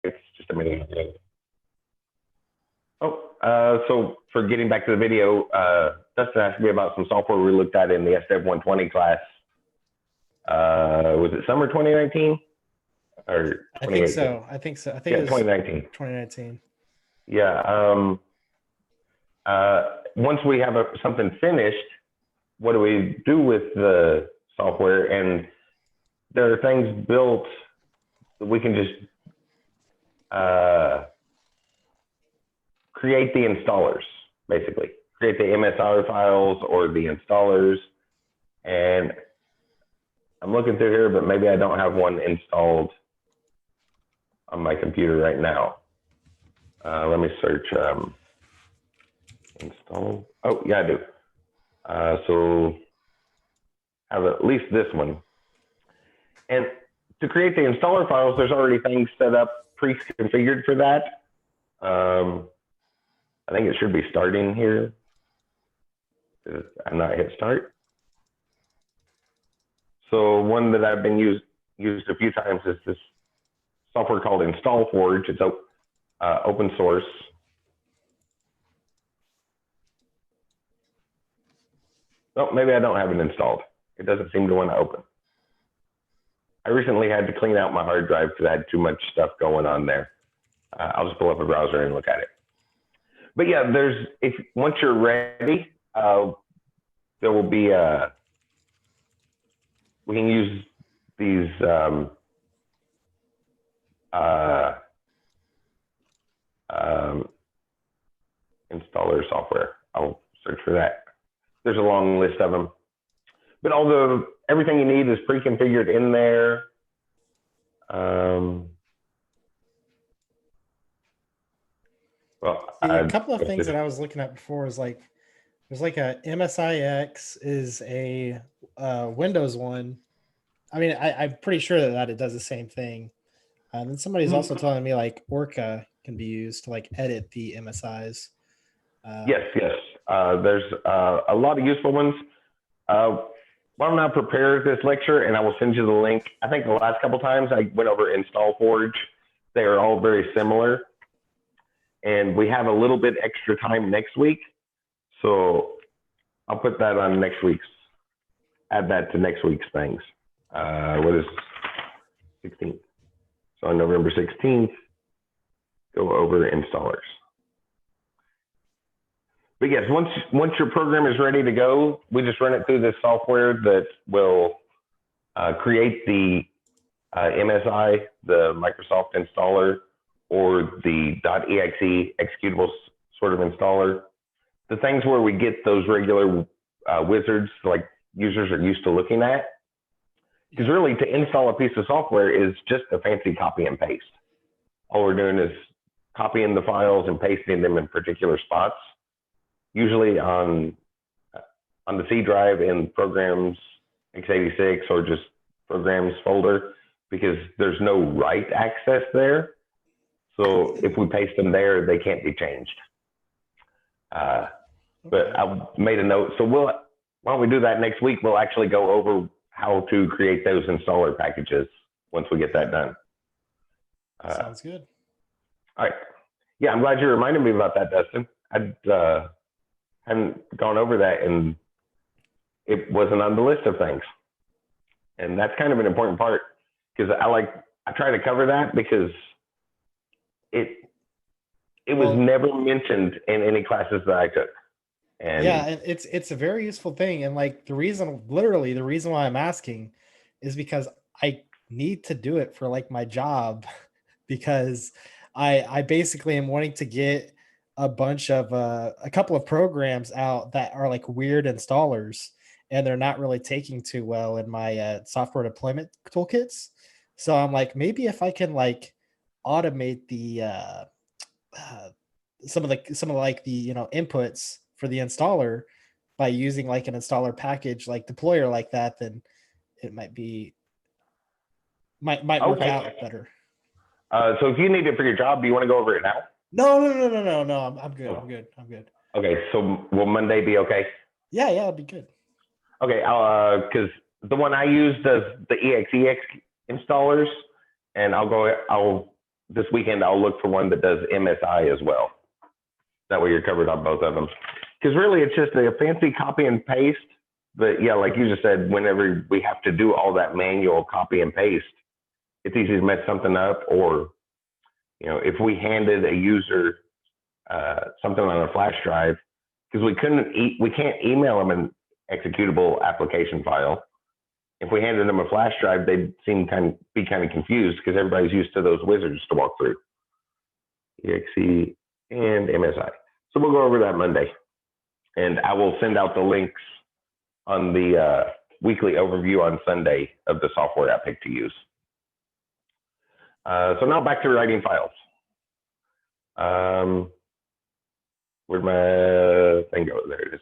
just a minute. Oh, so for getting back to the video, Dustin asked me about some software we looked at in the SDEV 120 class. Was it summer 2019 or 2018? I think so. I think so. I think Yeah, it was 2019. 2019. Yeah. Once we have something finished, what do we do with the software? And there are things built that we can just create the installers, basically. Create the MSR files or the installers. And I'm looking through here, but maybe I don't have one installed on my computer right now. Let me search install. Oh, yeah, I do. So have at least this one. And to create the installer files, there's already things set up, pre-configured for that. I think it should be starting here. I'm not hit start. So one that I've been used a few times is this software called InstallForge. It's open source. Oh, maybe I don't have it installed. It doesn't seem to want to open. I recently had to clean out my hard drive because I had too much stuff going on there. I'll just pull up a browser and look at it. But yeah, once you're ready, there will be we can use these installer software. I'll search for that. There's a long list of them, but everything you need is pre-configured in there. Well, a couple of things that I was looking at before is like, there's like a MSIX is a Windows one. I mean, I'm pretty sure that it does the same thing. And then somebody's also telling me like Orca can be used to like edit the MSIs. Yes. There's a lot of useful ones. Why don't I prepare this lecture and I will send you the link. I think the last couple times I went over InstallForge. They are all very similar. And we have a little bit extra time next week. So I'll put that on add that to next week's things. What is 16th? So on November 16th, go over installers. But yes, once your program is ready to go, we just run it through this software that will create the MSI, the Microsoft installer, or the .exe executable sort of installer. The things where we get those regular wizards like users are used to looking at. Because really, to install a piece of software is just a fancy copy and paste. All we're doing is copying the files and pasting them in particular spots, usually on the C drive in programs x86 or just programs folder, because there's no write access there. So if we paste them there, they can't be changed. But I made a note. So why don't we do that next week? We'll actually go over how to create those installer packages once we get that done. Sounds good. All right. Yeah, I'm glad you reminded me about that, Dustin. I hadn't gone over that, and it wasn't on the list of things. And that's kind of an important part, because I try to cover that because it was never mentioned in any classes that I took. And yeah, and it's a very useful thing. And like the reason why I'm asking is because I need to do it for like my job, because I basically am wanting to get a couple of programs out that are like weird installers, and they're not really taking too well in my software deployment toolkits. So I'm like, maybe if I can like automate the some of the inputs for the installer by using like an installer package like deployer like that, then it might work out better. So if you need it for your job, do you want to go over it now? No. I'm good. I'm good. Okay. So will Monday be okay? Yeah, it'll be good. Okay. Because the one I use does the EXEX installers, and I'll this weekend I'll look for one that does MSI as well. That way you're covered on both of them. Because really it's just a fancy copy and paste. But yeah, like you just said, whenever we have to do all that manual copy and paste, it's easy to mess something up. Or, you know, if we handed a user something on a flash drive, because we can't email them an executable application file. If we handed them a flash drive, they'd be kind of confused because everybody's used to those wizards to walk through. EXE and MSI. So we'll go over that Monday. And I will send out the links on the weekly overview on Sunday of the software I picked to use. So now back to writing files. Where'd my thing go? There it is.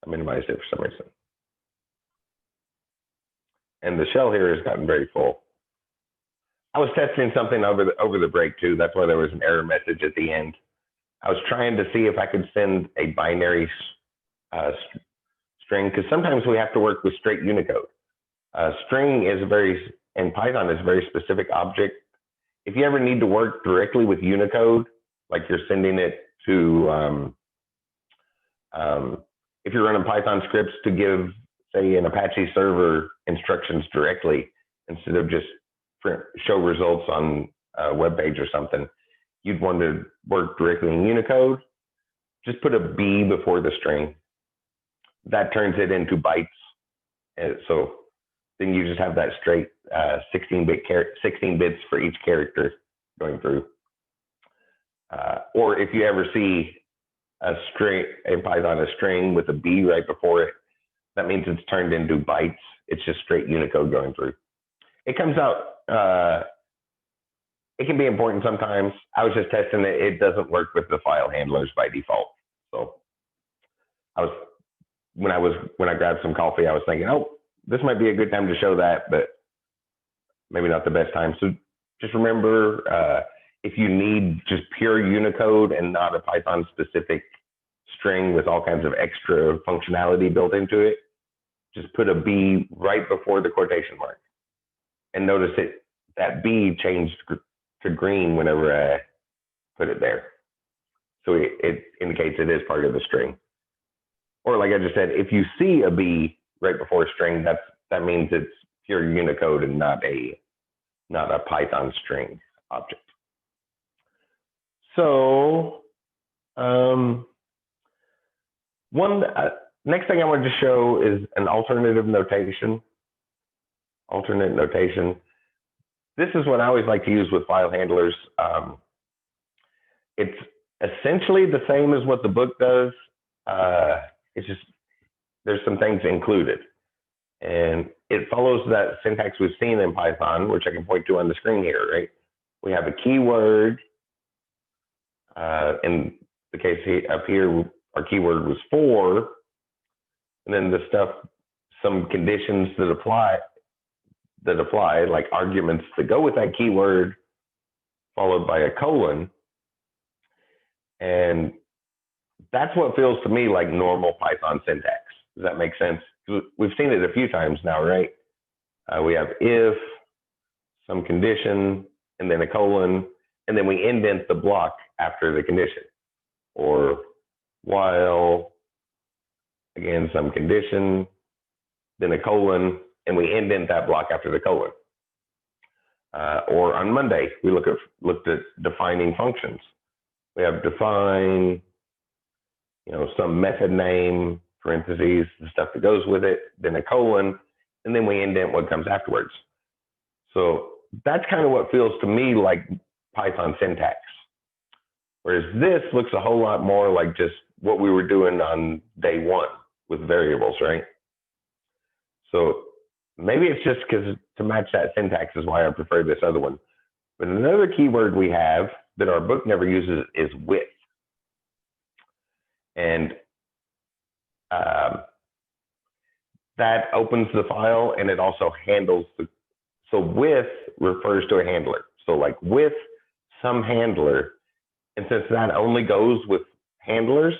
I minimized it for some reason. And the shell here has gotten very full. I was testing something over the break too. That's why there was an error message at the end. I was trying to see if I could send a binary string, because sometimes we have to work with straight Unicode. String is in Python is a very specific object. If you ever need to work directly with Unicode, like you're sending it to, if you're running Python scripts to give, say, an Apache server instructions directly, instead of just show results on a web page or something, you'd want to work directly in Unicode. Just put a B before the string. That turns it into bytes. And so then you just have that straight 16 bits for each character going through. Or if you ever see a string in Python, a string with a B right before it, that means it's turned into bytes. It's just straight Unicode going through. It comes out, it can be important sometimes. I was just testing it. It doesn't work with the file handlers by default. So when I grabbed some coffee, I was thinking, oh, this might be a good time to show that, but maybe not the best time. So just remember, if you need just pure Unicode and not a Python specific string with all kinds of extra functionality built into it, just put a B right before the quotation mark. And notice that B changed to green whenever I put it there. So it indicates it is part of the string. Or like I just said, if you see a B right before a string, that means it's pure Unicode and not a Python string object. So next thing I wanted to show is an alternate notation. This is what I always like to use with file handlers. It's essentially the same as what the book does. It's just there's some things included, and it follows that syntax we've seen in Python, which I can point to on the screen here. Right? We have a keyword. In the case up here, our keyword was for, and then the stuff, some conditions that apply, like arguments that go with that keyword, followed by a colon. And that's what feels to me like normal Python syntax. Does that make sense? We've seen it a few times now, right? We have if, some condition, and then a colon, and then we indent the block after the condition. Or while, again, some condition, then a colon, and we indent that block after the colon. Or on Monday, we looked at defining functions. We have define, some method name, parentheses, the stuff that goes with it, then a colon, and then we indent what comes afterwards. So that's kind of what feels to me like Python syntax. Whereas this looks a whole lot more like just what we were doing on day one with variables, right? So maybe it's just because to match that syntax is why I prefer this other one. But another keyword we have that our book never uses is with. And that opens the file and it also handles so with refers to a handler. So like with some handler, and since that only goes with handlers,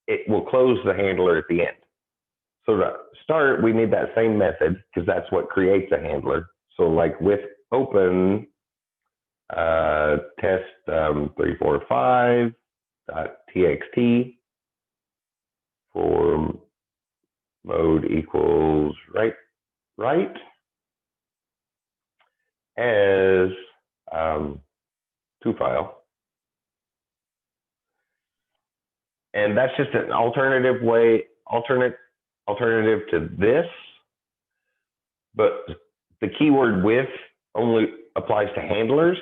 it will close the handler at the end. So to start, we need that same method because that's what creates a handler. So like with open, test 345.txt for mode equals right as to file. And that's just an alternative to this, but the keyword with only applies to handlers,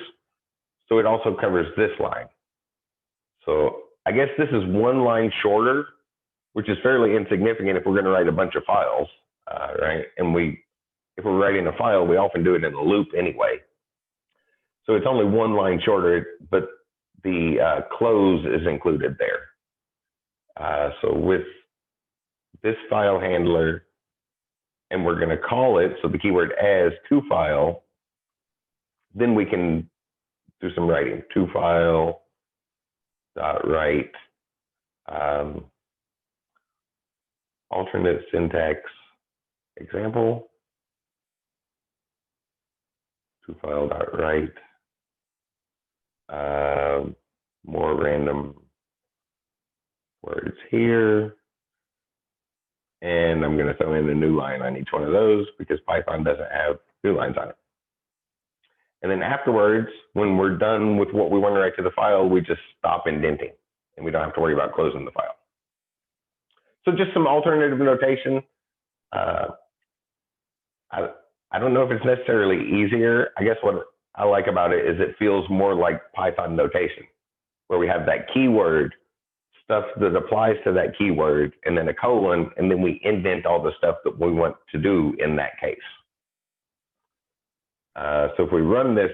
so it also covers this line. So I guess this is one line shorter, which is fairly insignificant if we're going to write a bunch of files, right? And if we're writing a file, we often do it in a loop anyway. So it's only one line shorter, but the close is included there. So with this file handler, and we're going to call it, so the keyword as to file, then we can do some writing. To file dot write, alternate syntax example, to file dot write, more random words here. And I'm going to throw in a new line on each one of those because Python doesn't have new lines on it. And then afterwards, when we're done with what we want to write to the file, we just stop indenting and we don't have to worry about closing the file. So just some alternative notation. I don't know if it's necessarily easier. I guess what I like about it is it feels more like Python notation, where we have that keyword, stuff that applies to that keyword, and then a colon, and then we indent all the stuff that we want to do in that case. So if we run this,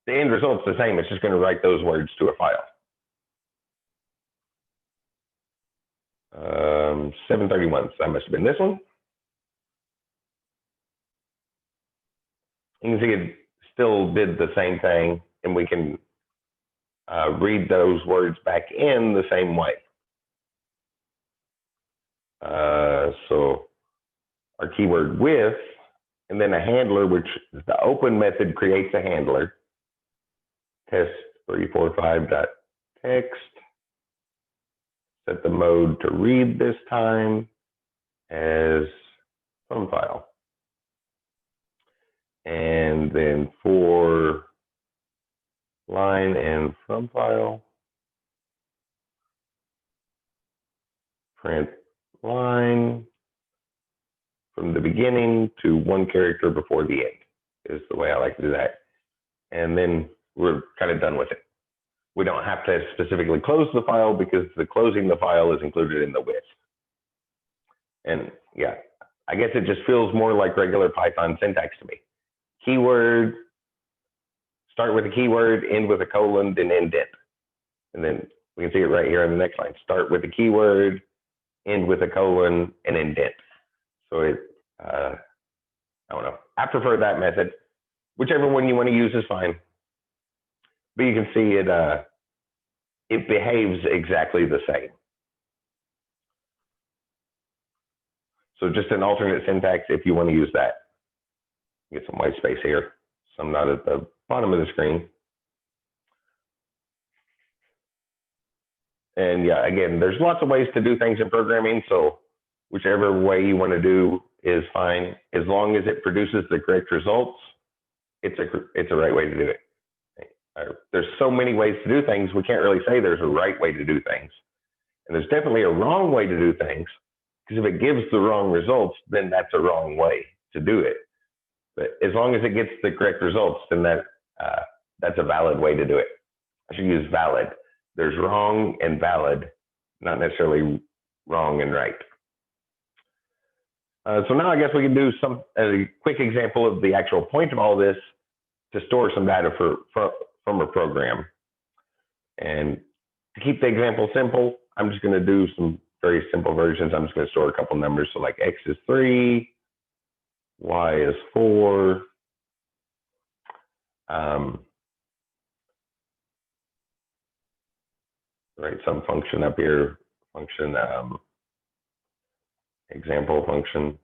the end result's the same. It's just going to write those words to a file. 731, so that must have been this one. You can see it still did the same thing, and we can read those words back in the same way. So our keyword with, and then a handler, which is the open method, creates a handler. Test 345.text. Set the mode to read this time as from file. And then for line and from file, print line from the beginning to one character before the end is the way I like to do that. And then we're kind of done with it. We don't have to specifically close the file because the closing the file is included in the with. And yeah, I guess it just feels more like regular Python syntax to me. Keyword, start with a keyword, end with a colon, then indent. And then we can see it right here on the next line. Start with a keyword, end with a colon, and indent. So it, I don't know. I prefer that method. Whichever one you want to use is fine. But you can see it behaves exactly the same. So just an alternate syntax if you want to use that. Get some white space here. Some not at the bottom of the screen. And yeah, again, there's lots of ways to do things in programming. So whichever way you want to do is fine. As long as it produces the correct results, it's a right way to do it. There's so many ways to do things, we can't really say there's a right way to do things. And there's definitely a wrong way to do things, because if it gives the wrong results, then that's a wrong way to do it. But as long as it gets the correct results, then that's a valid way to do it. I should use valid. There's wrong and valid, not necessarily wrong and right. So now I guess we can do a quick example of the actual point of all this to store some data from a program. And to keep the example simple, I'm just going to do some very simple versions. I'm just going to store a couple numbers. So like X is 3, Y is 4. Write some function up here, function, example function.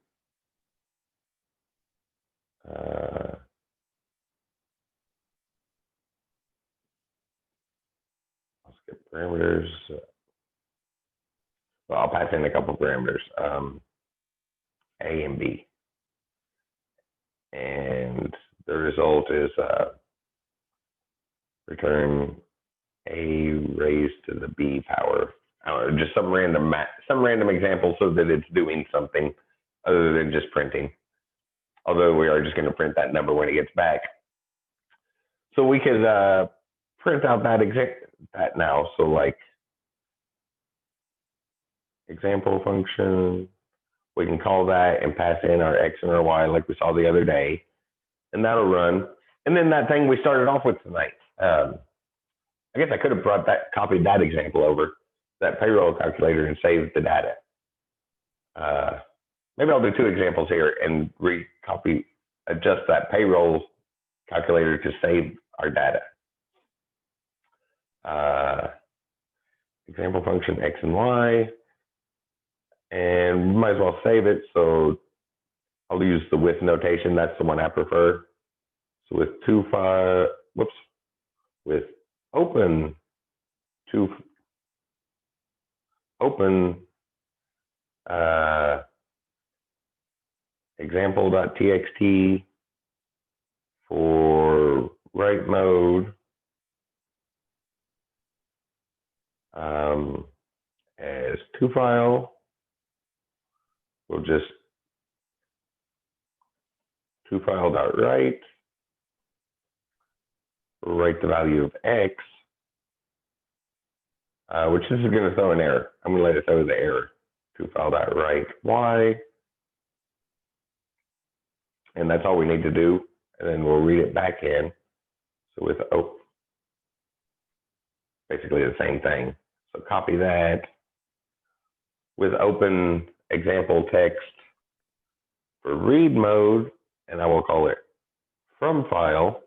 Parameters. Well, I'll pass in a couple parameters, A and B. And the result is return A raised to the B power. I don't know, just some random example so that it's doing something other than just printing. Although we are just going to print that number when it gets back. So we could print out that now. So like example function, we can call that and pass in our X and our Y like we saw the other day. And that'll run. And then that thing we started off with tonight. I guess I could have copied that example over, that payroll calculator, and saved the data. Maybe I'll do two examples here and adjust that payroll calculator to save our data. Example function X and Y, and we might as well save it. So I'll use the with notation. That's the one I prefer. So with with open example.txt for write mode as toFile. We'll just toFile.write, write the value of X, which this is going to throw an error. I'm going to let it throw the error. toFile.write Y. And that's all we need to do. And then we'll read it back in. So with basically the same thing. So copy that with open example text for read mode, and I will call it from file.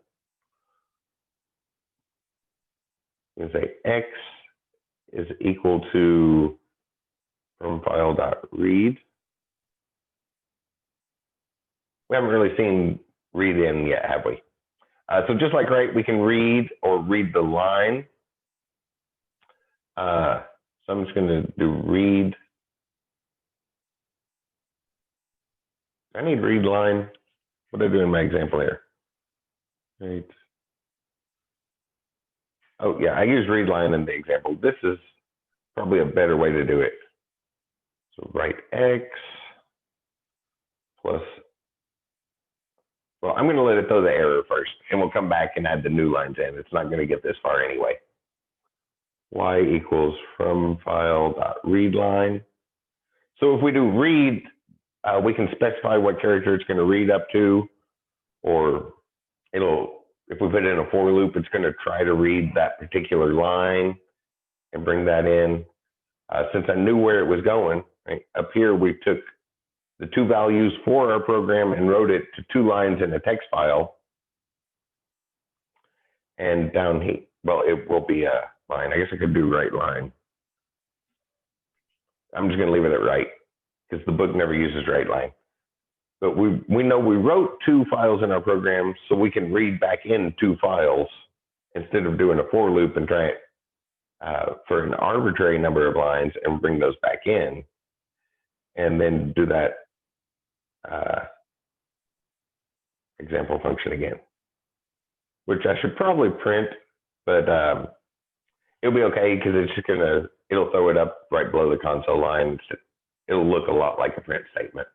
You can say X is equal to from file.read. We haven't really seen read in yet, have we? So just like write, we can read or read the line. So I'm just going to do read. I need read line. What did I do in my example here? Right. Oh yeah, I use read line in the example. This is probably a better way to do it. So write X plus, well, I'm going to let it throw the error first, and we'll come back and add the new lines in. It's not going to get this far anyway. Y equals from file.read line. So if we do read, we can specify what character it's going to read up to, or if we put it in a for loop, it's going to try to read that particular line and bring that in. Since I knew where it was going, right, up here we took the two values for our program and wrote it to two lines in a text file. And down here, well, it will be a line. I guess I could do write line. I'm just going to leave it at write because the book never uses write line. But we know we wrote two files in our program, so we can read back in two files instead of doing a for loop and try it for an arbitrary number of lines and bring those back in, and then do that example function again, which I should probably print, but it'll be okay because it's just it'll throw it up right below the console line. It'll look a lot like a print statement.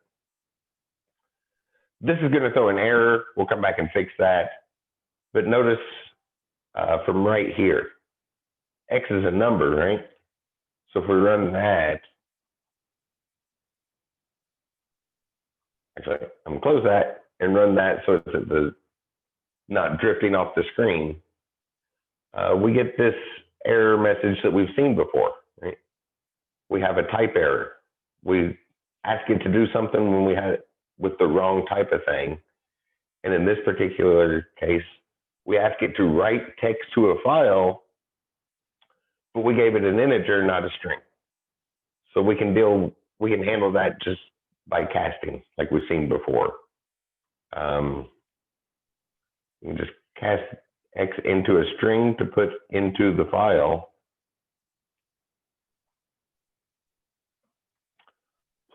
This is going to throw an error. We'll come back and fix that. But notice from right here, X is a number, right? So if we run that, actually, I'm going to close that and run that so it's not drifting off the screen. We get this error message that we've seen before, right? We have a type error. We ask it to do something when we had it with the wrong type of thing. And in this particular case, we ask it to write text to a file, but we gave it an integer, not a string. So we can handle that just by casting, like we've seen before. You can just cast X into a string to put into the file,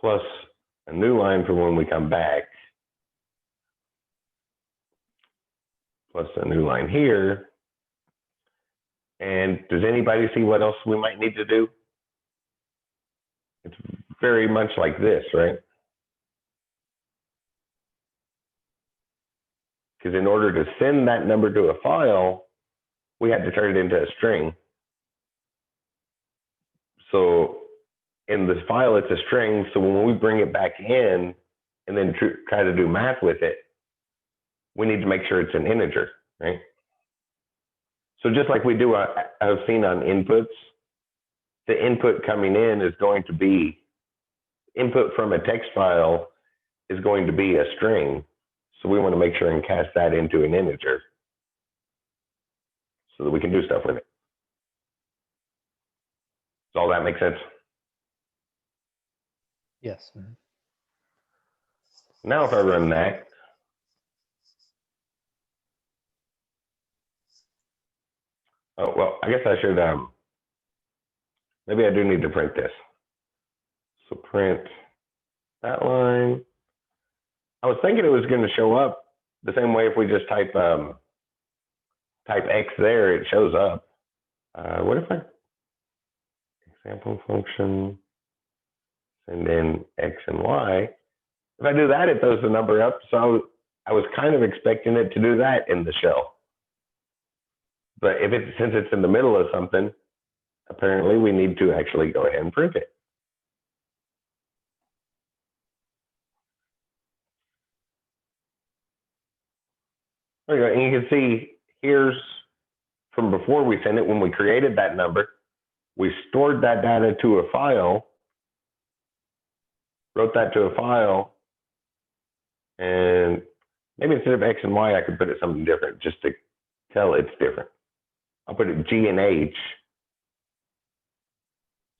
plus a new line for when we come back, plus a new line here. And does anybody see what else we might need to do? It's very much like this, right? Because in order to send that number to a file, we had to turn it into a string. So in this file, it's a string. So when we bring it back in and then try to do math with it, we need to make sure it's an integer, right? So just like we do, I've seen on inputs, the input coming in is going to be, input from a text file is going to be a string. So we want to make sure and cast that into an integer so that we can do stuff with it. Does all that make sense? Yes. Now if I run that, oh, well, I guess I should, maybe I do need to print this. So print that line. I was thinking it was going to show up the same way if we just type X there, it shows up. What if I, example function, send in X and Y. If I do that, it throws the number up. So I was kind of expecting it to do that in the shell. But if it, since it's in the middle of something, apparently we need to actually go ahead and print it. There you go. And you can see here's from before we sent it, when we created that number, we stored that data to a file, wrote that to a file, and maybe instead of X and Y, I could put it something different just to tell it's different. I'll put it G and H.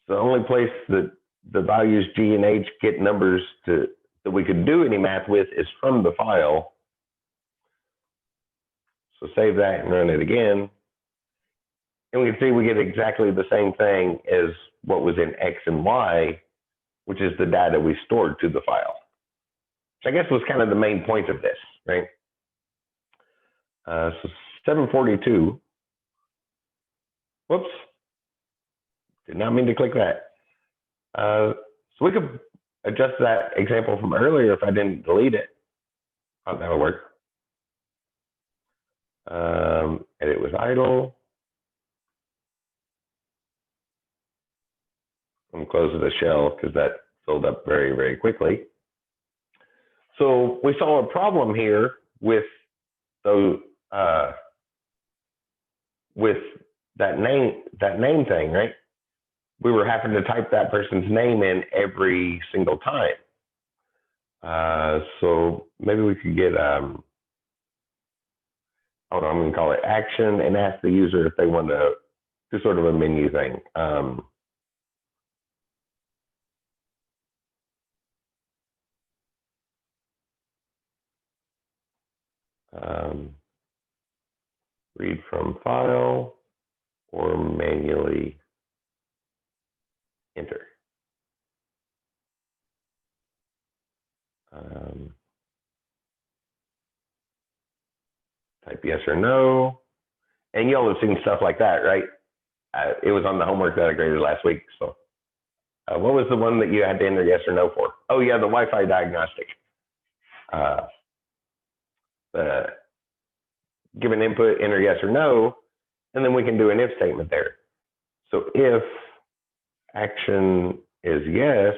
So the only place that the values G and H get numbers to that we could do any math with is from the file. So save that and run it again. And we can see we get exactly the same thing as what was in X and Y, which is the data we stored to the file. Which I guess was kind of the main point of this, right? So 742. Whoops. Did not mean to click that. So we could adjust that example from earlier if I didn't delete it. Oh, that'll work. Edit with idle. I'm closing the shell because that filled up very, very quickly. So we saw a problem here with those with that name thing, right? We were having to type that person's name in every single time. So maybe we could get hold on, I'm going to call it action and ask the user if they want to do sort of a menu thing. Read from file or manually enter. Type yes or no. And you'll have seen stuff like that, right? It was on the homework that I graded last week. So what was the one that you had to enter yes or no for? Oh yeah, the Wi-Fi diagnostic. Give an input, enter yes or no, and then we can do an if statement there. So if action is yes,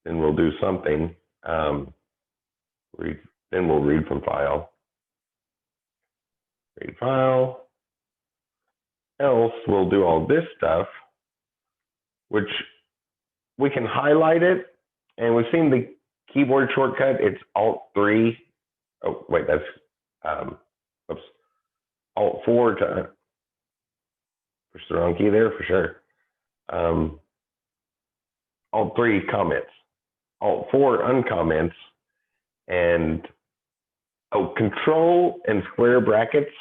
then we'll do something. Then we'll read from file. Read file. Else we'll do all this stuff, which we can highlight it, and we've seen the keyboard shortcut. It's Alt-3. Oh wait, that's oops. Alt-4 to push the wrong key there for sure. Alt-3 comments. Alt-4 uncomments, and control and square brackets.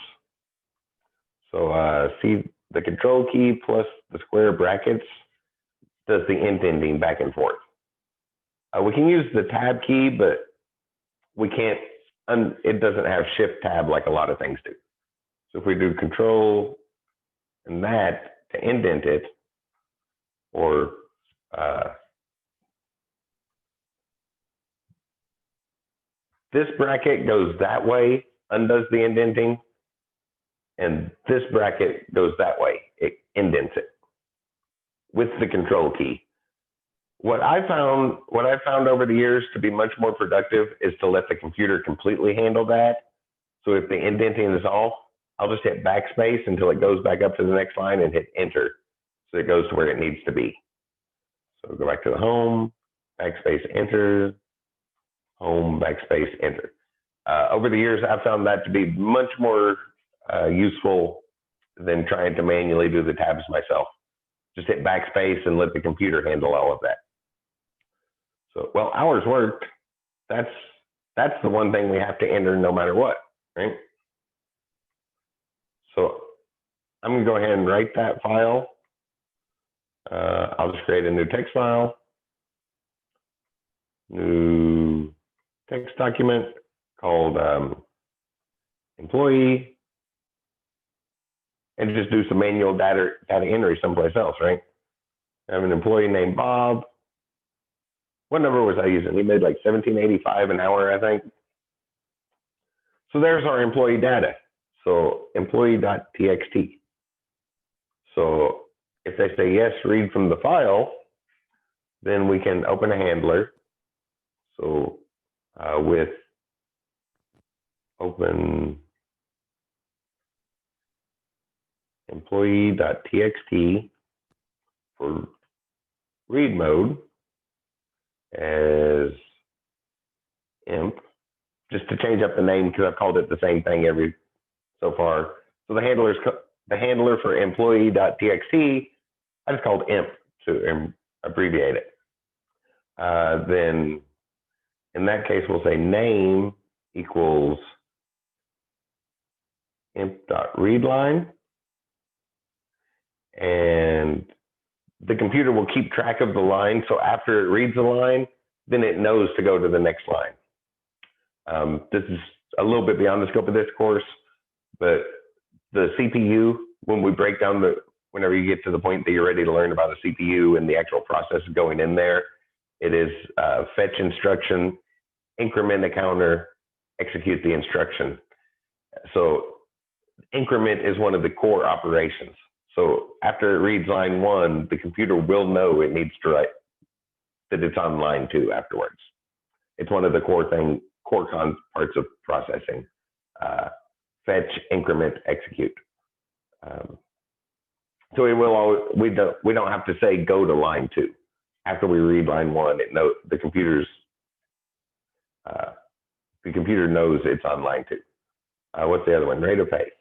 So see the control key plus the square brackets does the indenting back and forth. We can use the tab key, but we can't, it doesn't have shift tab like a lot of things do. So if we do control and that to indent it, or this bracket goes that way, undoes the indenting, and this bracket goes that way, it indents it with the control key. What I found over the years to be much more productive is to let the computer completely handle that. So if the indenting is off, I'll just hit backspace until it goes back up to the next line and hit enter. So it goes to where it needs to be. So go back to the home, backspace, enter, home, backspace, enter. Over the years, I've found that to be much more useful than trying to manually do the tabs myself. Just hit backspace and let the computer handle all of that. So, well, hours worked. That's the one thing we have to enter no matter what, right? So I'm gonna go ahead and write that file. I'll just create a new text file, new text document called employee, and just do some manual data entry someplace else, right? I have an employee named Bob. What number was I using? He made like $17.85 an hour, I think. So there's our employee data. So employee.txt. So if they say yes, read from the file, then we can open a handler. So with open employee.txt for read mode as imp, just to change up the name because I've called it the same thing so far. So the handler for employee.txt, I just called imp to abbreviate it. Then in that case, we'll say name equals imp.readline. And the computer will keep track of the line. So after it reads the line, then it knows to go to the next line. This is a little bit beyond the scope of this course, but the CPU, when we break down whenever you get to the point that you're ready to learn about a CPU and the actual process going in there, it is fetch instruction, increment a counter, execute the instruction. So increment is one of the core operations. So after it reads line 1, the computer will know it needs to write that it's on line 2 afterwards. It's one of the core parts of processing. Fetch, increment, execute. So it will we don't have to say go to line 2. After we read line 1, the computer knows it's on line 2. What's the other one? Rate of pay.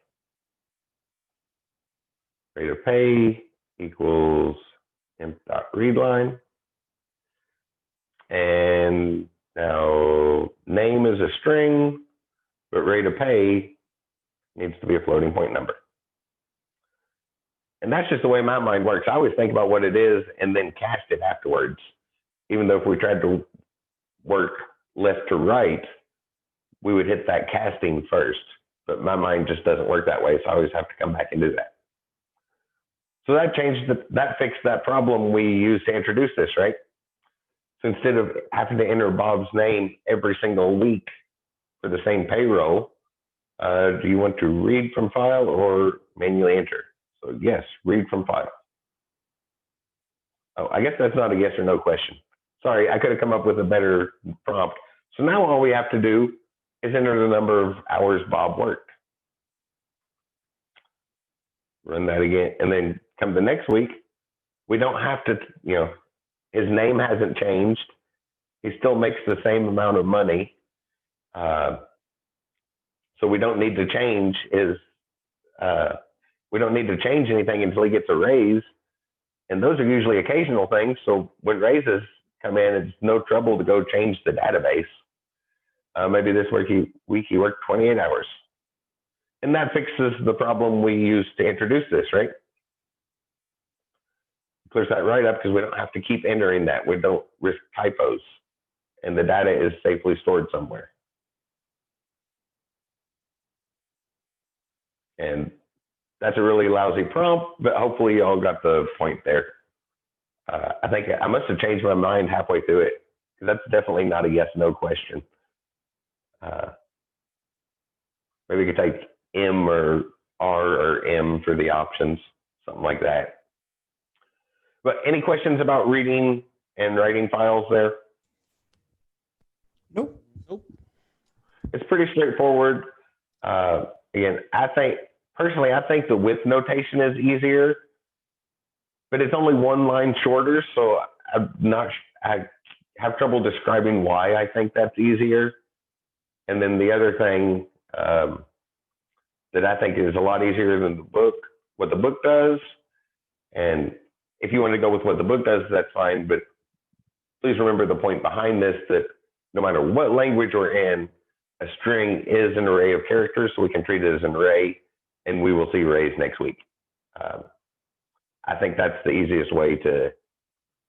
Rate of pay equals imp.readline. And now name is a string, but rate of pay needs to be a floating point number. And that's just the way my mind works. I always think about what it is and then cast it afterwards. Even though if we tried to work left to right, we would hit that casting first. But my mind just doesn't work that way, so I always have to come back and do that. So that fixed that problem we used to introduce this, right? So instead of having to enter Bob's name every single week for the same payroll, do you want to read from file or manually enter? So yes, read from file. Oh, I guess that's not a yes or no question. Sorry, I could have come up with a better prompt. So now all we have to do is enter the number of hours Bob worked. Run that again, and then come the next week, we don't have to, his name hasn't changed. He still makes the same amount of money. So we don't need to change we don't need to change anything until he gets a raise. And those are usually occasional things. So when raises come in, it's no trouble to go change the database. Maybe this week he worked 28 hours. And that fixes the problem we used to introduce this, right? clears that right up because we don't have to keep entering that. We don't risk typos, and the data is safely stored somewhere. And that's a really lousy prompt, but hopefully you all got the point there. I think I must have changed my mind halfway through it, because that's definitely not a yes/no question. Maybe we could take M or R or M for the options, something like that. But any questions about reading and writing files there? Nope. It's pretty straightforward. Again, I think the with notation is easier, but it's only one line shorter, so I have trouble describing why I think that's easier. And then the other thing that I think is a lot easier than the book, what the book does. And if you want to go with what the book does, that's fine. But please remember the point behind this, that no matter what language we're in, a string is an array of characters, so we can treat it as an array, and we will see arrays next week. I think that's the easiest way to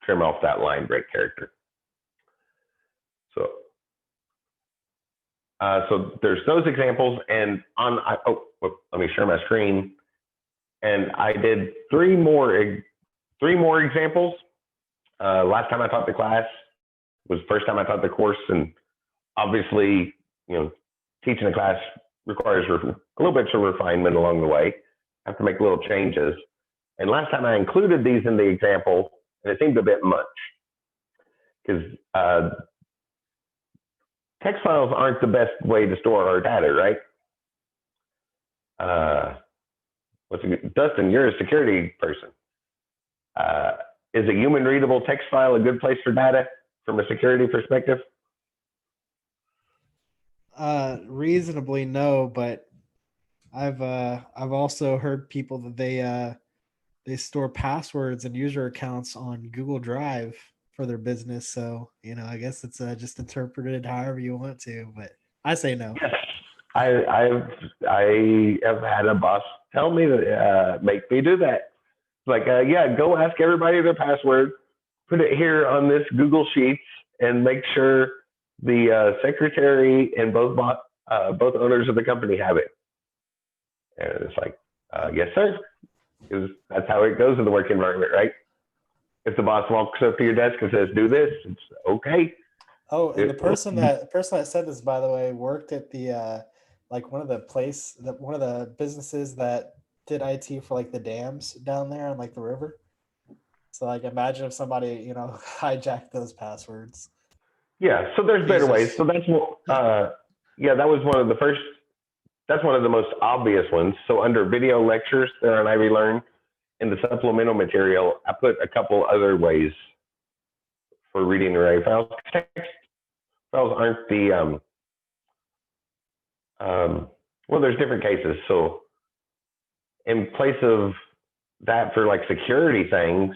trim off that line break character. So there's those examples, and let me share my screen. And I did three more examples. Last time I taught the class was the first time I taught the course, and obviously, teaching a class requires a little bit of refinement along the way. I have to make little changes. And last time I included these in the example, and it seemed a bit much, because text files aren't the best way to store our data, right? Dustin, you're a security person. Is a human readable text file a good place for data from a security perspective? Reasonably no, but I've also heard people that they store passwords and user accounts on Google Drive for their business. So, I guess it's just interpreted however you want to, but I say no. Yes. I have had a boss tell me that make me do that. Like, go ask everybody their password, put it here on this Google Sheets, and make sure the secretary and both owners of the company have it. And it's like, yes, sir. Because that's how it goes in the work environment, right? If the boss walks up to your desk and says, do this, it's okay. Oh, and the person that said this, by the way, worked at the one of the businesses that did IT for the dams down there on the river. So imagine if somebody, hijacked those passwords. Yeah, so there's better ways. So that's that was one of the first. That's one of the most obvious ones. So under video lectures there on Ivy Learn, in the supplemental material, I put a couple other ways for reading array files. Text files aren't the there's different cases. So in place of that, for security things,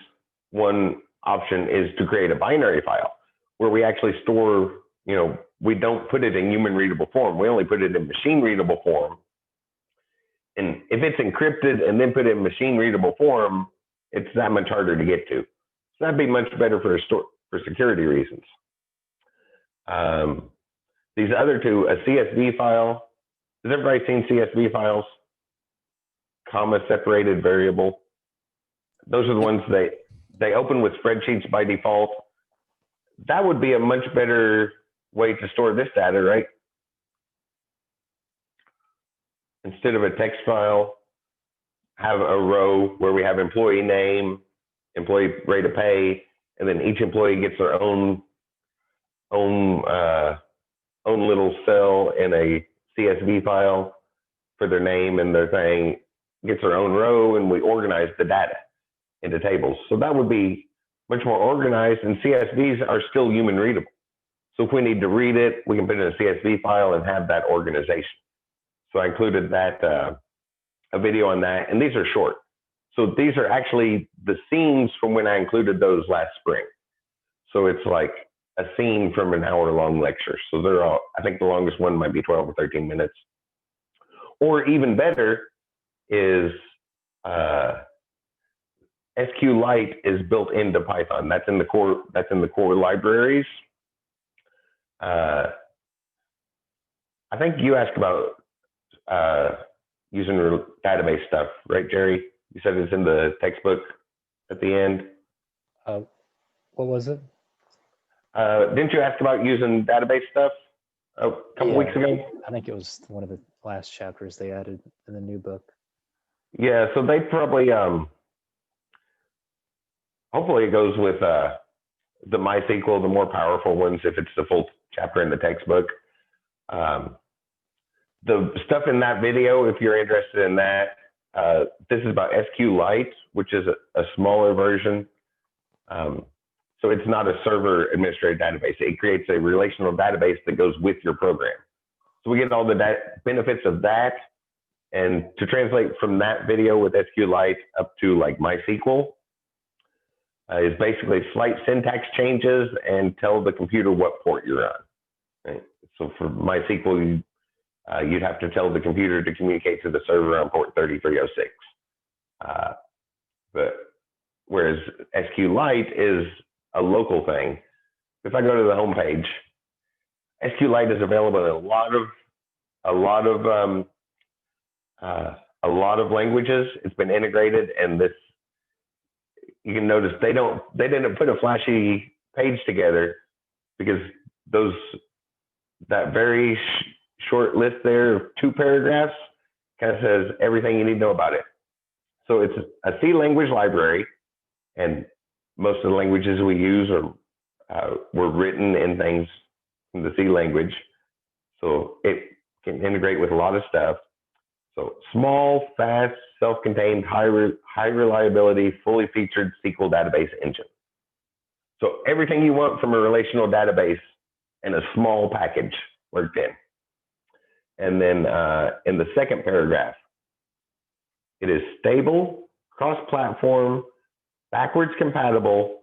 one option is to create a binary file where we actually store, we don't put it in human readable form. We only put it in machine readable form. And if it's encrypted and then put it in machine readable form, it's that much harder to get to. So that'd be much better for security reasons. These other two, a CSV file. Has everybody seen CSV files? Comma separated variable. Those are the ones they open with spreadsheets by default. That would be a much better way to store this data, right? Instead of a text file, have a row where we have employee name, employee rate of pay, and then each employee gets their own little cell in a CSV file for their name and their thing, gets their own row, and we organize the data into tables. So that would be much more organized, and CSVs are still human readable. So if we need to read it, we can put it in a CSV file and have that organization. So I included that, a video on that, and these are short. So these are actually the scenes from when I included those last spring. So it's like a scene from an hour-long lecture. So they're all, I think the longest one might be 12 or 13 minutes. Or even better is SQLite is built into Python. That's in the core. That's in the core libraries. I think you asked about using database stuff, right, Jerry? You said it's in the textbook at the end. What was it? Didn't you ask about using database stuff a couple weeks ago? I think it was one of the last chapters they added in the new book. Yeah, so they probably, hopefully it goes with the MySQL, the more powerful ones, if it's the full chapter in the textbook. The stuff in that video, if you're interested in that, this is about SQLite, which is a smaller version. So it's not a server administrated database. It creates a relational database that goes with your program. So we get all the benefits of that. And to translate from that video with SQLite up to like MySQL is basically slight syntax changes and tell the computer what port you're on. Right? So for MySQL, you'd have to tell the computer to communicate to the server on port 3306. But whereas SQLite is a local thing. If I go to the home page, SQLite is available in a lot of languages. It's been integrated, and this, you can notice they didn't put a flashy page together because that very short list there of 2 paragraphs kind of says everything you need to know about it. So it's a C language library, and most of the languages we use were written in things in the C language. So it can integrate with a lot of stuff. So small, fast, self-contained, high reliability, fully featured SQL database engine. So everything you want from a relational database in a small package worked in. And then in the second paragraph, it is stable, cross-platform, backwards compatible,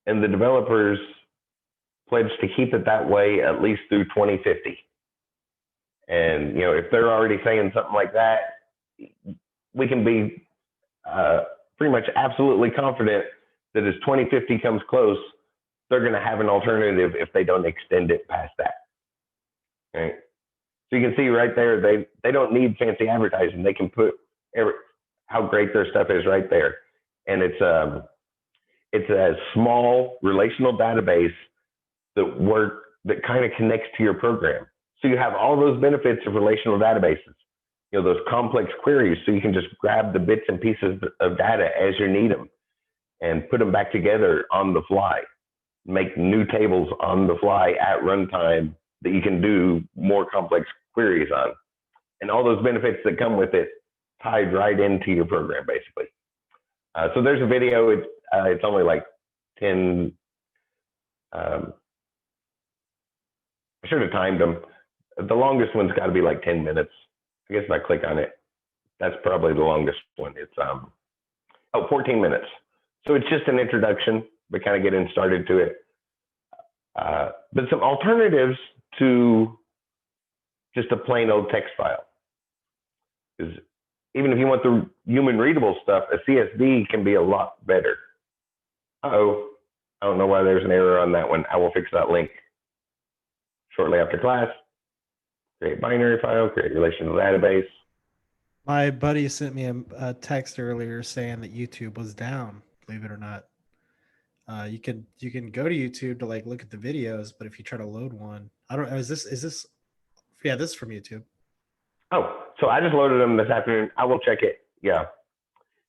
and the developers pledge to keep it that way at least through 2050. And if they're already saying something like that, we can be pretty much absolutely confident that as 2050 comes close, they're going to have an alternative if they don't extend it past that. Right? So you can see right there, they don't need fancy advertising. They can put how great their stuff is right there. And it's a small relational database that kind of connects to your program. So you have all those benefits of relational databases, those complex queries. So you can just grab the bits and pieces of data as you need them and put them back together on the fly, make new tables on the fly at runtime that you can do more complex queries on. And all those benefits that come with it tied right into your program, basically. So there's a video. It's only like 10. I should have timed them. The longest one's got to be like 10 minutes. I guess if I click on it, that's probably the longest one. It's 14 minutes. So it's just an introduction, but kind of getting started to it. But some alternatives to just a plain old text file. Because even if you want the human readable stuff, a CSV can be a lot better. Uh-oh, I don't know why there's an error on that one. I will fix that link shortly after class. Create binary file, create relational database. My buddy sent me a text earlier saying that YouTube was down, believe it or not. You can go to YouTube to like look at the videos, but if you try to load one, I don't know, is this yeah, this is from YouTube. Oh, so I just loaded them this afternoon. I will check it. Yeah,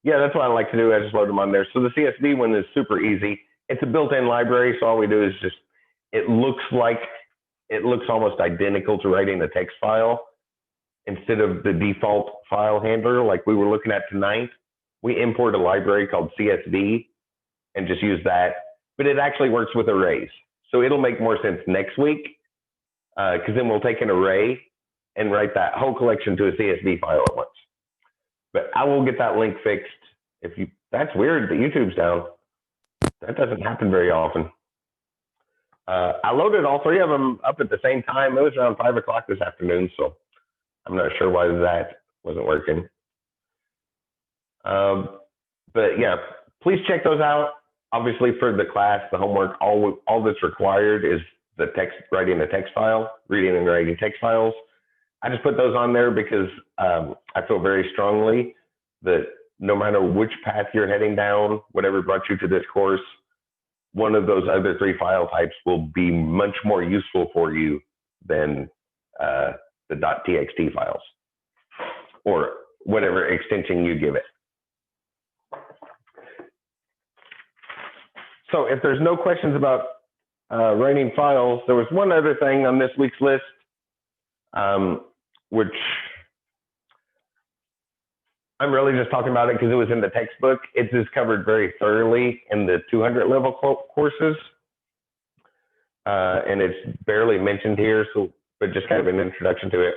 that's what I like to do. I just load them on there. So the CSV one is super easy. It's a built-in library, so all we do is just, it looks almost identical to writing a text file. Instead of the default file handler like we were looking at tonight, we import a library called CSV and just use that. But it actually works with arrays. So it'll make more sense next week because then we'll take an array and write that whole collection to a CSV file at once. But I will get that link fixed. That's weird that YouTube's down. That doesn't happen very often. I loaded all 3 of them up at the same time. It was around 5 o'clock this afternoon, so I'm not sure why that wasn't working. But yeah, please check those out. Obviously, for the class, the homework, all that's required is the text, writing a text file, reading and writing text files. I just put those on there because I feel very strongly that no matter which path you're heading down, whatever brought you to this course, one of those other 3 file types will be much more useful for you than the .txt files or whatever extension you give it. So if there's no questions about writing files, there was one other thing on this week's list, which I'm really just talking about it because it was in the textbook. It is covered very thoroughly in the 200 level courses. And it's barely mentioned here, so but just kind of an introduction to it.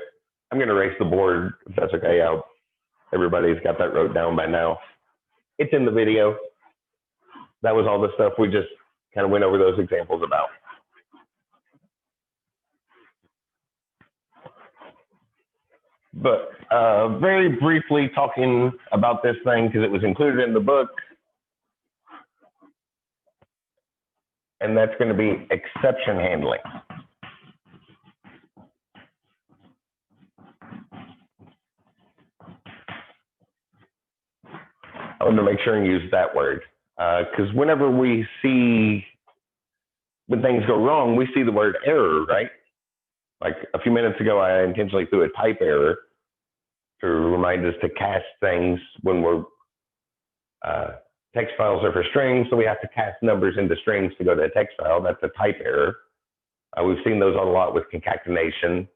I'm going to erase the board if that's okay. Everybody's got that wrote down by now. It's in the video. That was all the stuff we just kind of went over those examples about. But very briefly talking about this thing because it was included in the book. And that's going to be exception handling. I want to make sure and use that word because whenever we see when things go wrong, we see the word error, right? Like a few minutes ago, I intentionally threw a type error to remind us to cast things when we're text files are for strings, so we have to cast numbers into strings to go to a text file. That's a type error. We've seen those a lot with concatenation.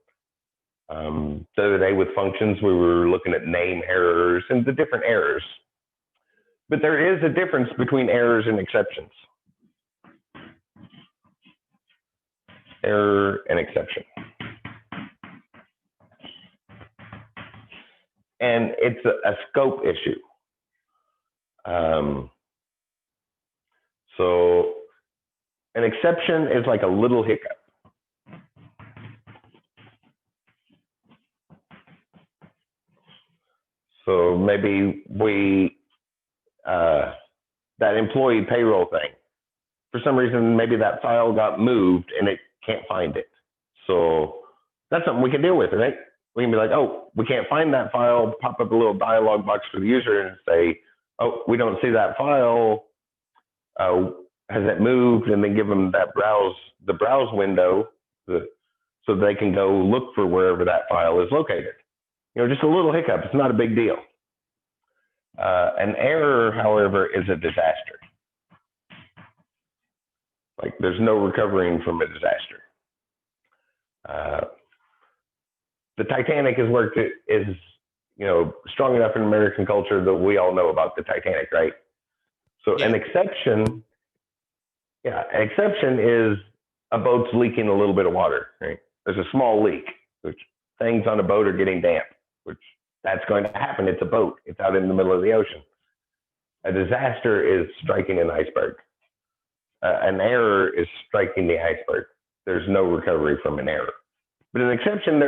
The other day with functions, we were looking at name errors and the different errors. But there is a difference between errors and exceptions. Error and exception. And it's a scope issue. So an exception is like a little hiccup. So maybe we, that employee payroll thing, for some reason, maybe that file got moved and it can't find it. So that's something we can deal with, right? We can be like, oh, we can't find that file, pop up a little dialog box for the user and say, oh, we don't see that file. Has it moved? And then give them that the browse window so they can go look for wherever that file is located. You know, just a little hiccup. It's not a big deal. An error, however, is a disaster. Like there's no recovering from a disaster. The Titanic is strong enough in American culture that we all know about the Titanic, right? So yeah. An exception is a boat's leaking a little bit of water, right? There's a small leak, which things on a boat are getting damp, which that's going to happen. It's a boat. It's out in the middle of the ocean. A disaster is striking an iceberg. An error is striking the iceberg. There's no recovery from an error. But an exception,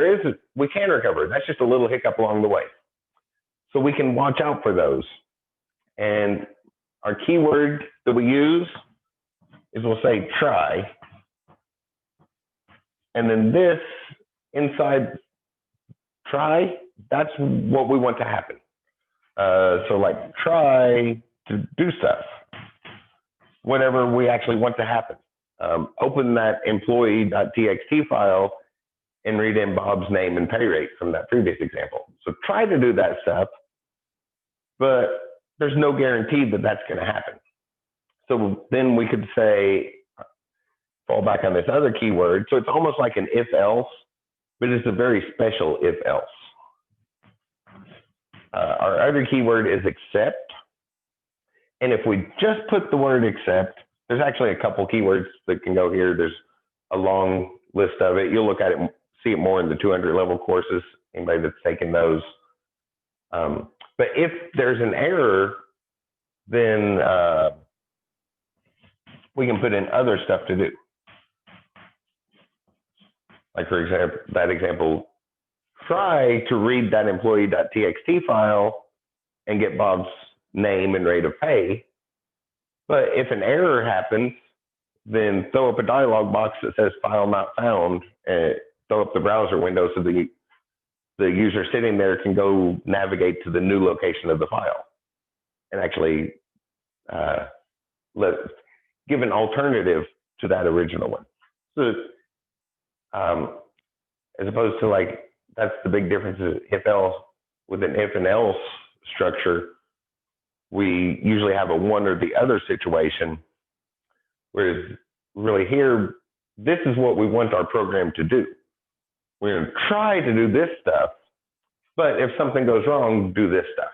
we can recover. That's just a little hiccup along the way. So we can watch out for those. And our keyword that we use is we'll say try. And then this inside try, that's what we want to happen. So like try to do stuff, whatever we actually want to happen. Open that employee.txt file and read in Bob's name and pay rate from that previous example. So try to do that stuff, but there's no guarantee that that's going to happen. So then we could say, fall back on this other keyword. So it's almost like an if else, but it's a very special if else. Our other keyword is except. And if we just put the word except, there's actually a couple keywords that can go here. There's a long list of it. You'll look at it, see it more in the 200 level courses, anybody that's taken those. But if there's an error, then we can put in other stuff to do. Like for example, that example, try to read that employee.txt file and get Bob's name and rate of pay. But if an error happens, then throw up a dialog box that says file not found, and throw up the browser window so the user sitting there can go navigate to the new location of the file and actually give an alternative to that original one. So as opposed to like, that's the big difference is if else, with an if and else structure, we usually have a one or the other situation. Whereas really here, this is what we want our program to do. We're going to try to do this stuff, but if something goes wrong, do this stuff.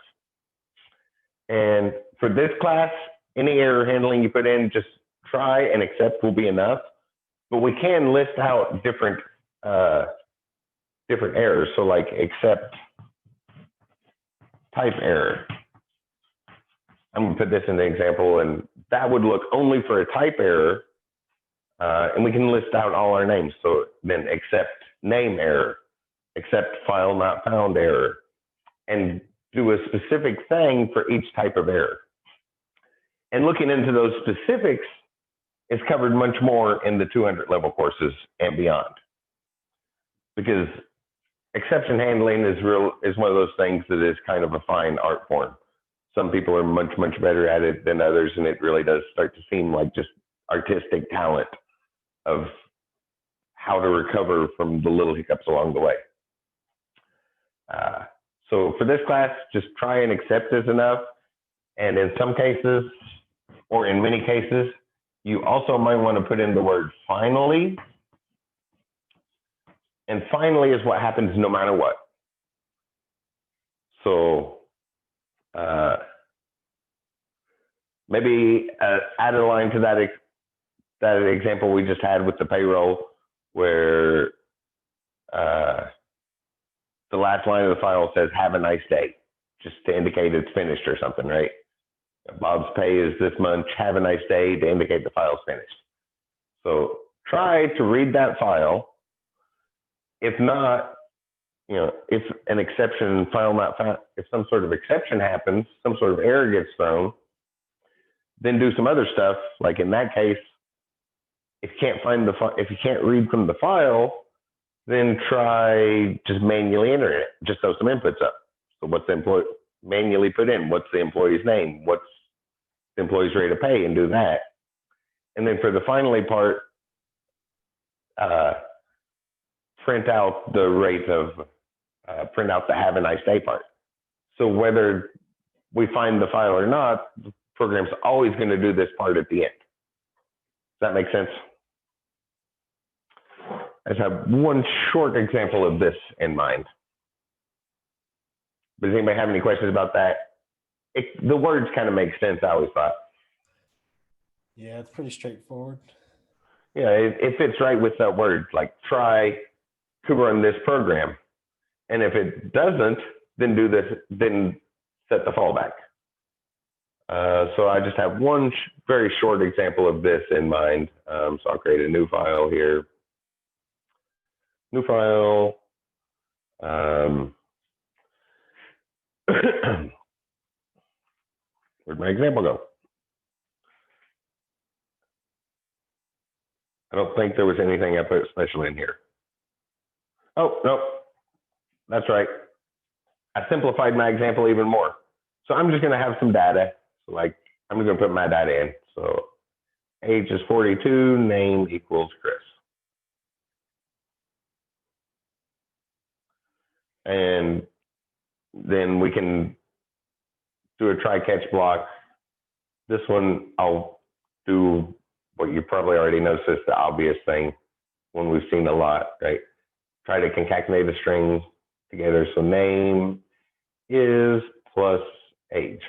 And for this class, any error handling you put in, just try and accept will be enough. But we can list out different errors. So like accept type error. I'm going to put this in the example, and that would look only for a type error. And we can list out all our names. So then accept name error, accept file not found error, and do a specific thing for each type of error. And looking into those specifics is covered much more in the 200 level courses and beyond. Because exception handling is one of those things that is kind of a fine art form. Some people are much, much better at it than others, and it really does start to seem like just artistic talent of how to recover from the little hiccups along the way. So for this class, just try and accept is enough. And in some cases, or in many cases, you also might want to put in the word finally. And finally is what happens no matter what. So maybe add a line to that example we just had with the payroll, where the last line of the file says "Have a nice day," just to indicate it's finished or something, right? Bob's pay is this month. Have a nice day to indicate the file's finished. So try to read that file. If not, if an exception file not found, if some sort of exception happens, some sort of error gets thrown, then do some other stuff. Like in that case, if you can't read from the file, then try just manually entering it. Just throw some inputs up. So what's the employee manually put in? What's the employee's name? What's the employee's rate of pay? And do that. And then for the finally part, print out the rate of, print out the have a nice day part. So whether we find the file or not, the program's always going to do this part at the end. Does that make sense? I just have one short example of this in mind. Does anybody have any questions about that? The words kind of make sense, I always thought. Yeah, it's pretty straightforward. Yeah, it fits right with that word, like try to run this program. And if it doesn't, then do this, then set the fallback. So I just have one very short example of this in mind. So I'll create a new file here. New file. Where'd my example go? I don't think there was anything I put special in here. Oh, no, that's right. I simplified my example even more. So I'm just going to have some data. So like, I'm just going to put my data in. So age is 42, name equals Chris. And then we can do a try catch block. This one, I'll do what you probably already noticed, the obvious thing, one we've seen a lot, right? Try to concatenate a string together. So name is plus age.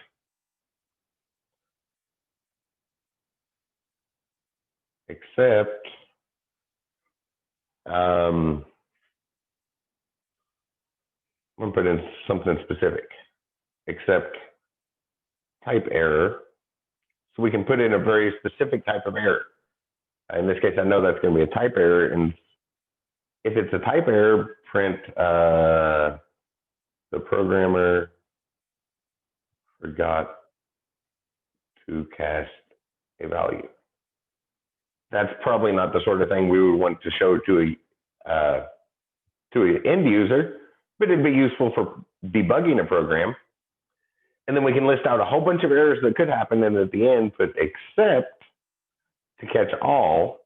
Except, I'm going to put in something specific, except type error. So we can put in a very specific type of error. In this case, I know that's going to be a type error. And if it's a type error, print the programmer forgot to cast a value. That's probably not the sort of thing we would want to show to an end user, but it'd be useful for debugging a program. And then we can list out a whole bunch of errors that could happen, and at the end put except to catch all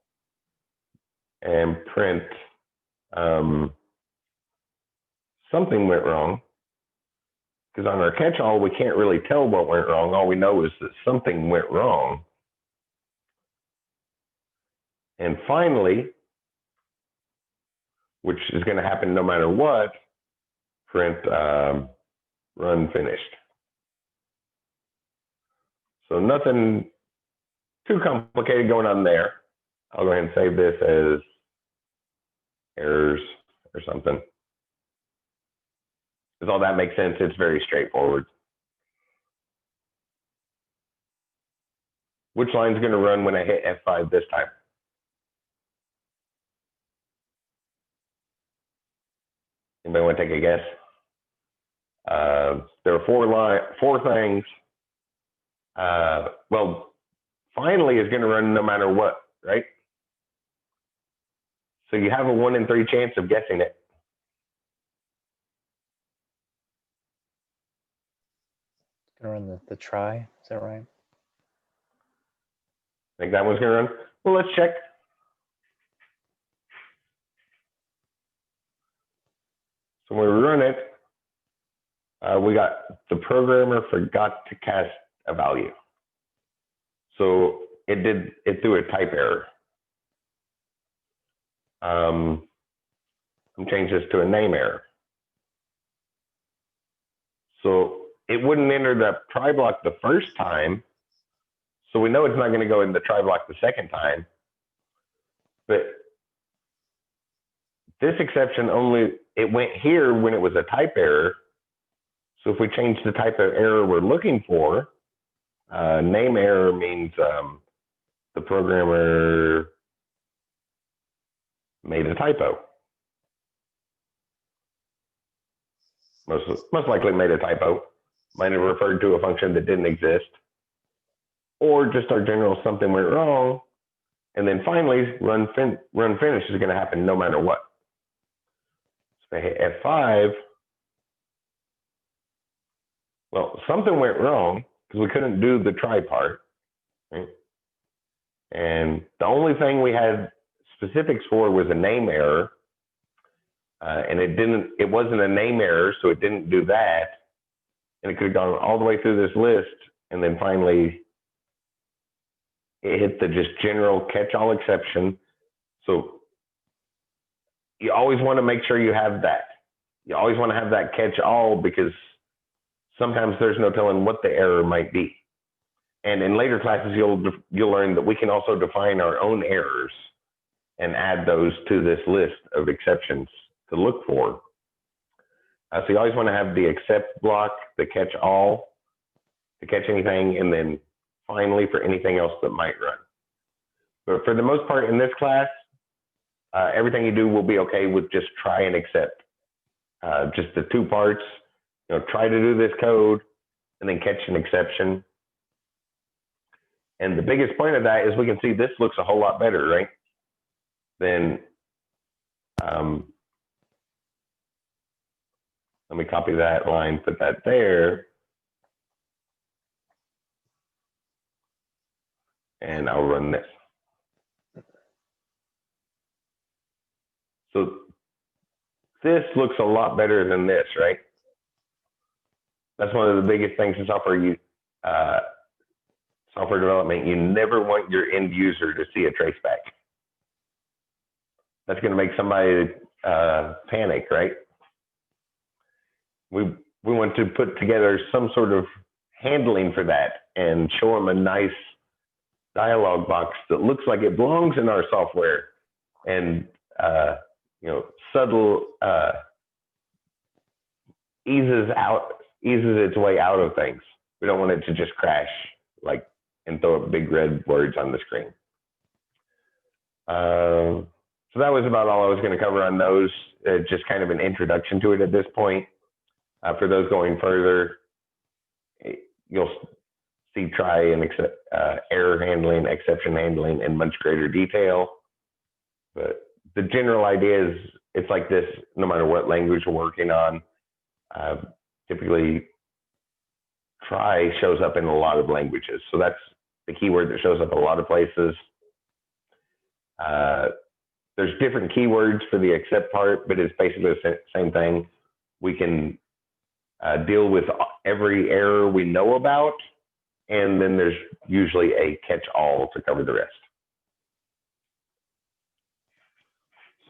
and print something went wrong. Because on our catch all, we can't really tell what went wrong. All we know is that something went wrong. And finally, which is going to happen no matter what, print run finished. So nothing too complicated going on there. I'll go ahead and save this as errors or something. Does all that make sense? It's very straightforward. Which line's going to run when I hit F5 this time? Anybody want to take a guess? There are four things. Well, finally is going to run no matter what, right? So you have a 1 in 3 chance of guessing it. Gonna run the try, is that right? Think that one's going to run? Well, let's check. So when we run it, we got the programmer forgot to cast a value. So it threw a type error. I'm change this to a name error. So it wouldn't enter the try block the first time. So we know it's not going to go in the try block the second time. But this exception it went here when it was a type error. So if we change the type of error we're looking for, name error means the programmer made a typo. Most likely made a typo. Might have referred to a function that didn't exist. Or just our general something went wrong. And then finally, run finish is going to happen no matter what. So if I hit F5, well, something went wrong because we couldn't do the try part. Right? And the only thing we had specifics for was a name error. And it wasn't a name error, so it didn't do that. And it could have gone all the way through this list. And then finally, it hit the just general catch-all exception. So you always want to make sure you have that. You always want to have that catch-all because sometimes there's no telling what the error might be. And in later classes, you'll learn that we can also define our own errors and add those to this list of exceptions to look for. So you always want to have the except block, the catch-all, to catch anything, and then finally for anything else that might run. But for the most part in this class, everything you do will be okay with just try and accept. Just the 2 parts, try to do this code and then catch an exception. And the biggest point of that is we can see this looks a whole lot better, right? Then let me copy that line, put that there. And I'll run this. So this looks a lot better than this, right? That's one of the biggest things in software development. You never want your end user to see a traceback. That's going to make somebody panic, right? We want to put together some sort of handling for that and show them a nice dialog box that looks like it belongs in our software and subtle eases its way out of things. We don't want it to just crash and throw up big red words on the screen. So that was about all I was going to cover on those. Just kind of an introduction to it at this point. For those going further, you'll see try and error handling, exception handling in much greater detail. But the general idea is it's like this no matter what language we're working on. Typically, try shows up in a lot of languages. So that's the keyword that shows up a lot of places. There's different keywords for the except part, but it's basically the same thing. We can deal with every error we know about, and then there's usually a catch-all to cover the rest.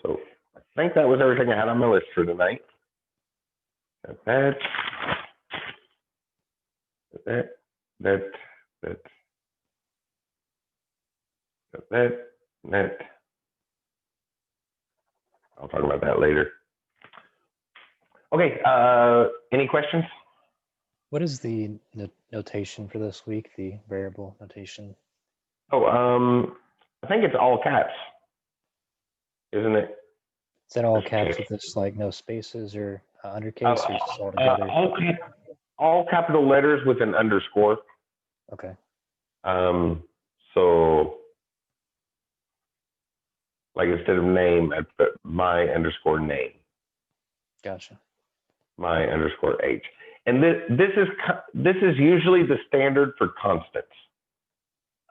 So I think that was everything I had on my list for tonight. Got that. That. I'll talk about that later. Okay, any questions? What is the notation for this week, the variable notation? Oh, I think it's all caps, isn't it? Is that all caps with this like no spaces or undercase or just all together? All capital letters with an underscore. Okay. So like instead of name, I put my underscore name. Gotcha. My underscore H. And this is usually the standard for constants.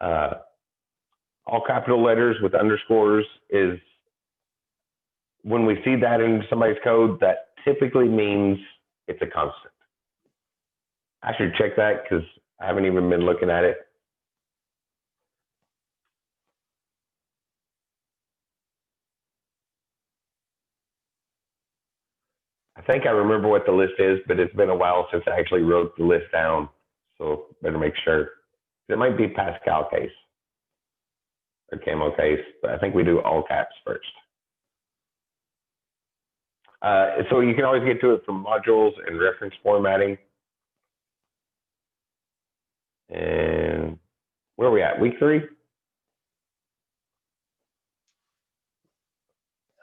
All capital letters with underscores is when we see that in somebody's code, that typically means it's a constant. I should check that because I haven't even been looking at it. I think I remember what the list is, but it's been a while since I actually wrote the list down. So better make sure. It might be Pascal case or Camel case, but I think we do all caps first. So you can always get to it from modules and reference formatting. And where are we at? Week 3?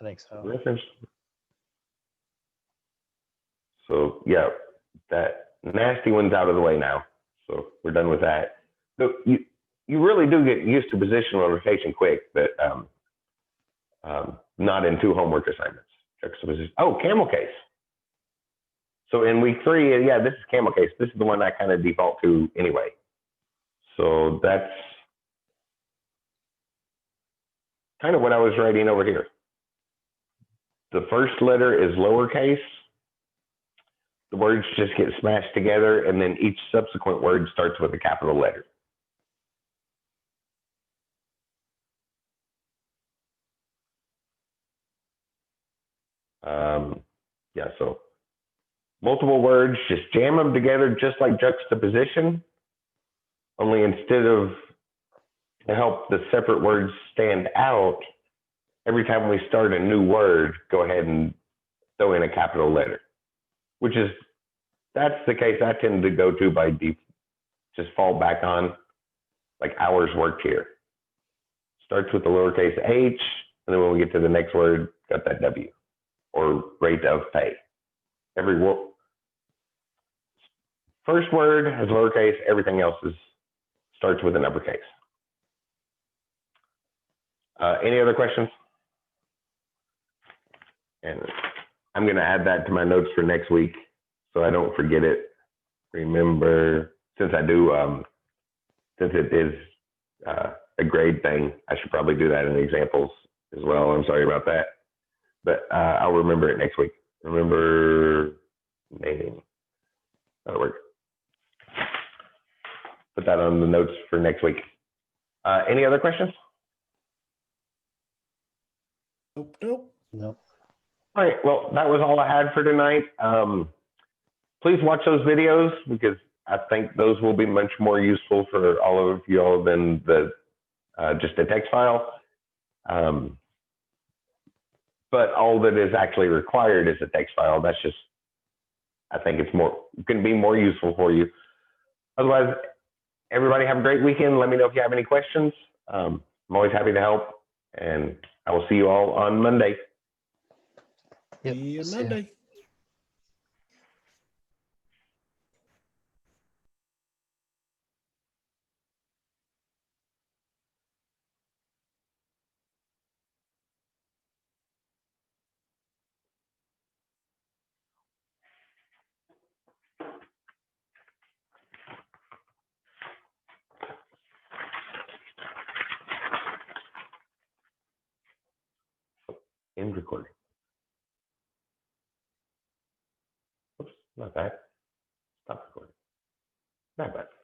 I think so. Reference. So yeah, that nasty one's out of the way now. So we're done with that. So you really do get used to positional rotation quick, but not in 2 homework assignments. Juxtaposition. Oh, camel case. So in week 3, yeah, this is camel case. This is the one I kind of default to anyway. So that's kind of what I was writing over here. The first letter is lowercase. The words just get smashed together, and then each subsequent word starts with a capital letter. Yeah, so multiple words, just jam them together just like juxtaposition, only instead of to help the separate words stand out, every time we start a new word, go ahead and throw in a capital letter, which is, that's the case I tend to go to by default, just fall back on, like hours worked here. Starts with the lowercase h, and then when we get to the next word, got that W, or rate of pay. Every first word has lowercase, everything else starts with an uppercase. Any other questions? And I'm going to add that to my notes for next week so I don't forget it. Remember, since I do, since it is a grade thing, I should probably do that in examples as well. I'm sorry about that, but I'll remember it next week. Remember naming. That'll work. Put that on the notes for next week. Any other questions? Nope. Nope. All right, well, that was all I had for tonight. Please watch those videos because I think those will be much more useful for all of you all than the just a text file. But all that is actually required is a text file. That's just, I think it's can be more useful for you. Otherwise, everybody have a great weekend. Let me know if you have any questions. I'm always happy to help, and I will see you all on Monday. Yep. See you See ya. Monday. End recording. Oops, not that. Stop recording. That button.